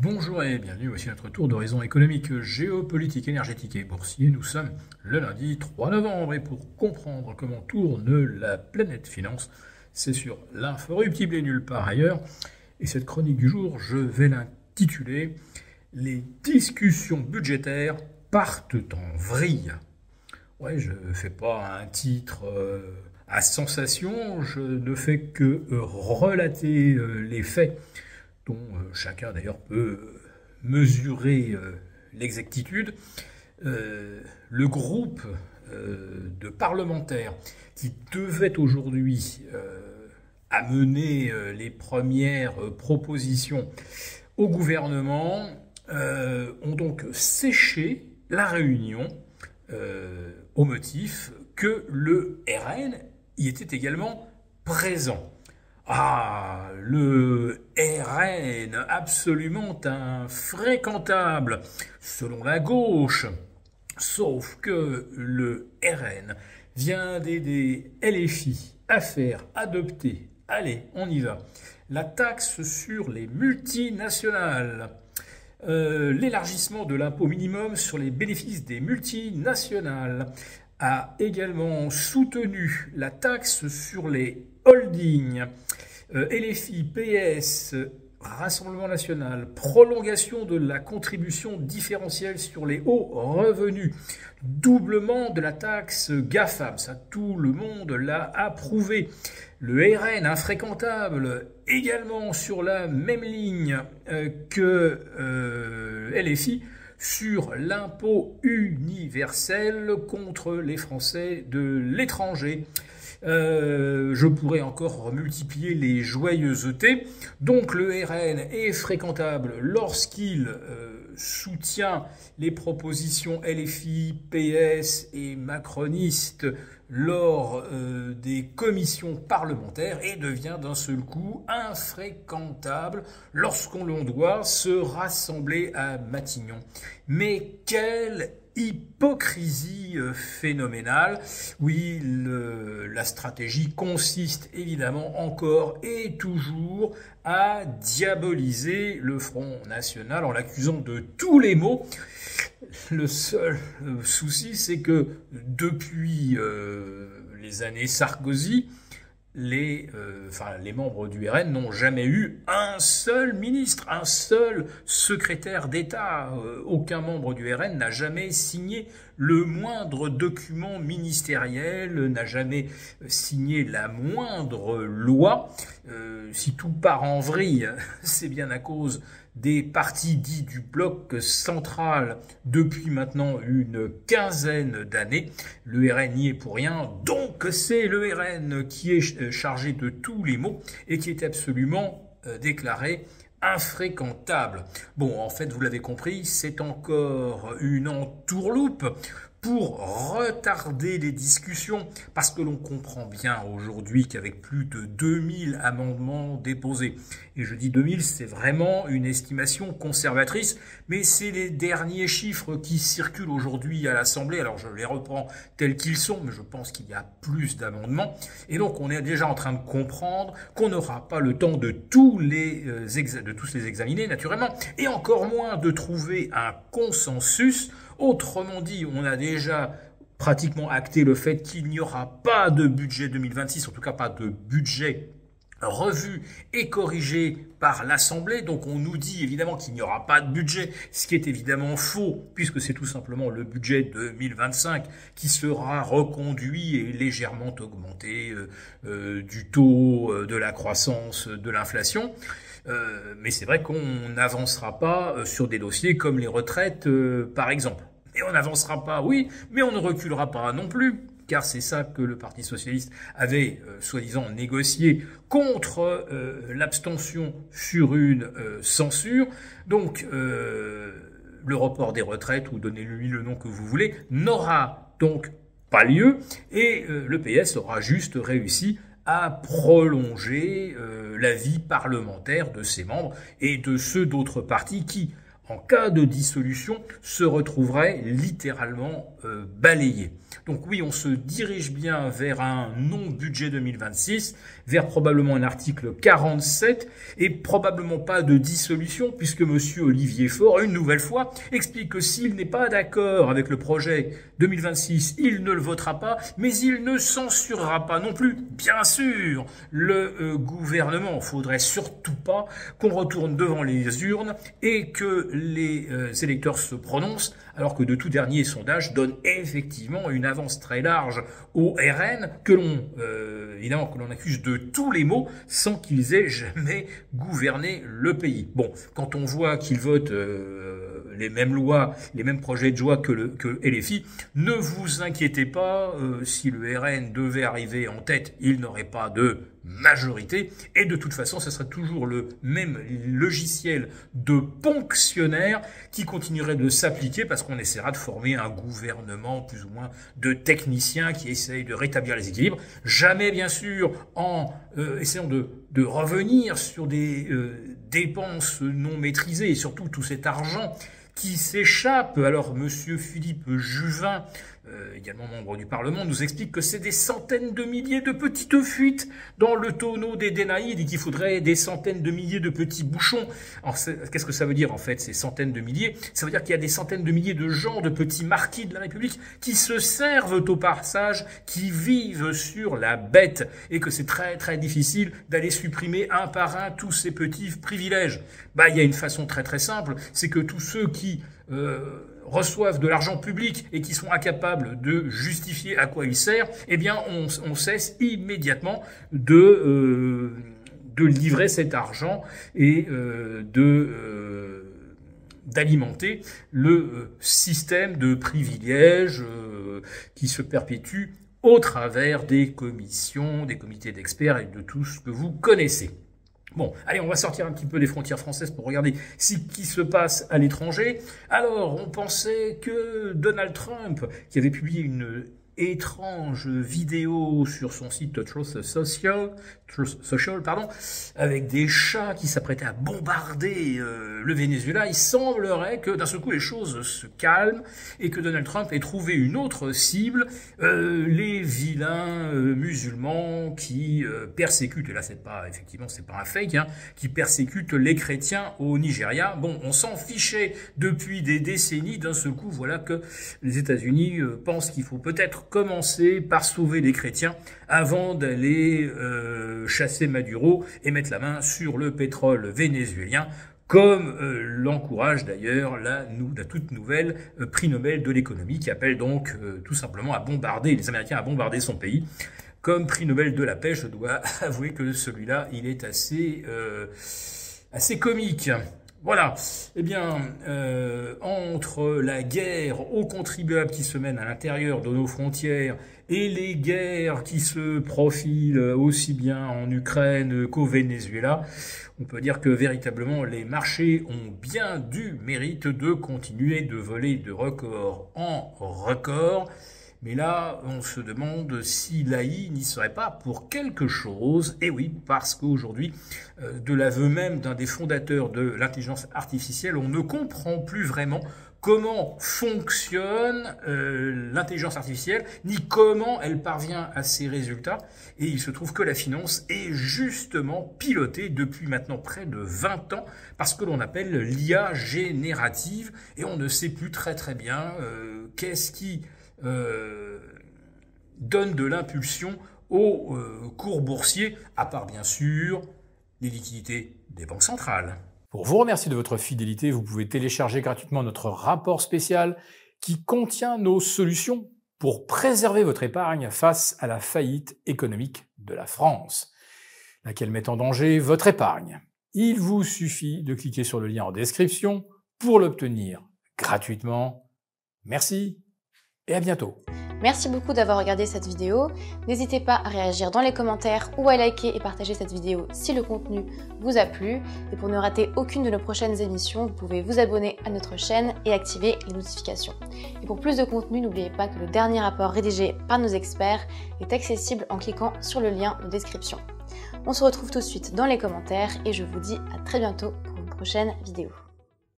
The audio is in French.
Bonjour et bienvenue, voici notre tour d'horizon économique, géopolitique, énergétique et boursier. Nous sommes le lundi 3 novembre et pour comprendre comment tourne la planète finance, c'est sur l'inforruptible et nulle part ailleurs. Et cette chronique du jour, je vais l'intituler « Les discussions budgétaires partent en vrille ». Ouais, je ne fais pas un titre à sensation, je ne fais que relater les faits dont chacun d'ailleurs peut mesurer l'exactitude. Le groupe de parlementaires qui devait aujourd'hui amener les premières propositions au gouvernement ont donc séché la réunion au motif que le RN y était également présent. Ah, le RN, absolument infréquentable, selon la gauche. Sauf que le RN vient d'aider LFI à faire adopter, allez, on y va, la taxe sur les multinationales. L'élargissement de l'impôt minimum sur les bénéfices des multinationales a également soutenu la taxe sur les holdings. LFI, PS, Rassemblement national, prolongation de la contribution différentielle sur les hauts revenus, doublement de la taxe GAFAM, ça tout le monde l'a approuvé. Le RN infréquentable, également sur la même ligne que LFI, sur l'impôt universel contre les Français de l'étranger. Je pourrais encore multiplier les joyeusetés. Donc le RN est fréquentable lorsqu'il soutient les propositions LFI, PS et macronistes lors des commissions parlementaires et devient d'un seul coup infréquentable lorsqu'on doit se rassembler à Matignon. Mais quelle hypocrisie phénoménale. Oui, la stratégie consiste évidemment encore et toujours à diaboliser le Front National en l'accusant de tous les maux. Le seul souci, c'est que depuis les années Sarkozy, les membres du RN n'ont jamais eu un seul ministre, un seul secrétaire d'État. Aucun membre du RN n'a jamais signé le moindre document ministériel, n'a jamais signé la moindre loi. Si tout part en vrille, c'est bien à cause des partis dits du bloc central depuis maintenant une quinzaine d'années. Le RN n'y est pour rien, donc c'est le RN qui est chargé de tous les maux et qui est absolument déclaré infréquentable. Bon, en fait, vous l'avez compris, c'est encore une entourloupe pour retarder les discussions, parce que l'on comprend bien aujourd'hui qu'avec plus de 2000 amendements déposés, et je dis 2000, c'est vraiment une estimation conservatrice, mais c'est les derniers chiffres qui circulent aujourd'hui à l'Assemblée, alors je les reprends tels qu'ils sont, mais je pense qu'il y a plus d'amendements, et donc on est déjà en train de comprendre qu'on n'aura pas le temps de tous les examiner naturellement, et encore moins de trouver un consensus. Autrement dit, on a déjà pratiquement acté le fait qu'il n'y aura pas de budget 2026, en tout cas pas de budget revu et corrigé par l'Assemblée. Donc on nous dit évidemment qu'il n'y aura pas de budget, ce qui est évidemment faux, puisque c'est tout simplement le budget 2025 qui sera reconduit et légèrement augmenté du taux de la croissance de l'inflation. Mais c'est vrai qu'on n'avancera pas sur des dossiers comme les retraites, par exemple. Et on n'avancera pas, oui, mais on ne reculera pas non plus, car c'est ça que le Parti socialiste avait, soi-disant, négocié contre l'abstention sur une censure. Donc, le report des retraites, ou donnez-lui le nom que vous voulez, n'aura donc pas lieu, et le PS aura juste réussi à prolonger la vie parlementaire de ses membres et de ceux d'autres partis qui, en cas de dissolution, se retrouveraient littéralement balayés. Donc oui, on se dirige bien vers un non-budget 2026, vers probablement un article 47 et probablement pas de dissolution puisque monsieur Olivier Faure, une nouvelle fois, explique que s'il n'est pas d'accord avec le projet 2026, il ne le votera pas, mais il ne censurera pas non plus. Bien sûr, le gouvernement, faudrait surtout pas qu'on retourne devant les urnes et que les électeurs se prononcent, alors que de tout dernier sondage donne effectivement une avance très large au RN que l'on évidemment que l'on accuse de tous les maux sans qu'ils aient jamais gouverné le pays. Bon, quand on voit qu'ils votent les mêmes lois, les mêmes projets de loi que LFI, ne vous inquiétez pas, si le RN devait arriver en tête, il n'aurait pas de majorité, et de toute façon, ce serait toujours le même logiciel de ponctionnaire qui continuerait de s'appliquer parce qu'on essaiera de former un gouvernement plus ou moins de techniciens qui essayent de rétablir les équilibres. Jamais, bien sûr, en essayant de revenir sur des dépenses non maîtrisées et surtout tout cet argent qui s'échappe. Alors, monsieur Philippe Juvin, également membre du Parlement, nous explique que c'est des centaines de milliers de petites fuites dans le tonneau des Dénaïdes et qu'il faudrait des centaines de milliers de petits bouchons. Alors, qu'est-ce que ça veut dire, en fait, ces centaines de milliers? Ça veut dire qu'il y a des centaines de milliers de gens, de petits marquis de la République, qui se servent au passage, qui vivent sur la bête, et que c'est très, très difficile d'aller supprimer un par un tous ces petits privilèges. Il y a une façon très, très simple, c'est que tous ceux qui reçoivent de l'argent public et qui sont incapables de justifier à quoi il sert, eh bien on cesse immédiatement de livrer cet argent et d'alimenter le système de privilèges qui se perpétue au travers des commissions, des comités d'experts et de tout ce que vous connaissez. Bon, allez, on va sortir un petit peu des frontières françaises pour regarder ce qui se passe à l'étranger. Alors, on pensait que Donald Trump, qui avait publié une étrange vidéo sur son site Truth Social, avec des chats qui s'apprêtaient à bombarder le Venezuela, il semblerait que d'un seul coup les choses se calment et que Donald Trump ait trouvé une autre cible, les vilains musulmans qui persécutent, et là c'est pas un fake, qui persécutent les chrétiens au Nigeria. Bon, on s'en fichait depuis des décennies, d'un seul coup voilà que les États-Unis pensent qu'il faut peut-être commencer par sauver les chrétiens avant d'aller chasser Maduro et mettre la main sur le pétrole vénézuélien, comme l'encourage d'ailleurs la toute nouvelle prix Nobel de l'économie qui appelle donc tout simplement à bombarder, les Américains à bombarder son pays. Comme prix Nobel de la paix, je dois avouer que celui-là, il est assez comique. Voilà, eh bien, entre la guerre aux contribuables qui se mène à l'intérieur de nos frontières et les guerres qui se profilent aussi bien en Ukraine qu'au Venezuela, on peut dire que véritablement les marchés ont bien du mérite de continuer de voler de record en record. Mais là, on se demande si l'AI n'y serait pas pour quelque chose. Et oui, parce qu'aujourd'hui, de l'aveu même d'un des fondateurs de l'intelligence artificielle, on ne comprend plus vraiment comment fonctionne l'intelligence artificielle, ni comment elle parvient à ses résultats. Et il se trouve que la finance est justement pilotée depuis maintenant près de 20 ans par ce que l'on appelle l'IA générative. Et on ne sait plus très très bien qu'est-ce qui donne de l'impulsion aux cours boursiers, à part bien sûr les liquidités des banques centrales. Pour vous remercier de votre fidélité, vous pouvez télécharger gratuitement notre rapport spécial qui contient nos solutions pour préserver votre épargne face à la faillite économique de la France, laquelle met en danger votre épargne. Il vous suffit de cliquer sur le lien en description pour l'obtenir gratuitement. Merci et à bientôt. Merci beaucoup d'avoir regardé cette vidéo. N'hésitez pas à réagir dans les commentaires ou à liker et partager cette vidéo si le contenu vous a plu. Et pour ne rater aucune de nos prochaines émissions, vous pouvez vous abonner à notre chaîne et activer les notifications. Et pour plus de contenu, n'oubliez pas que le dernier rapport rédigé par nos experts est accessible en cliquant sur le lien de description. On se retrouve tout de suite dans les commentaires et je vous dis à très bientôt pour une prochaine vidéo.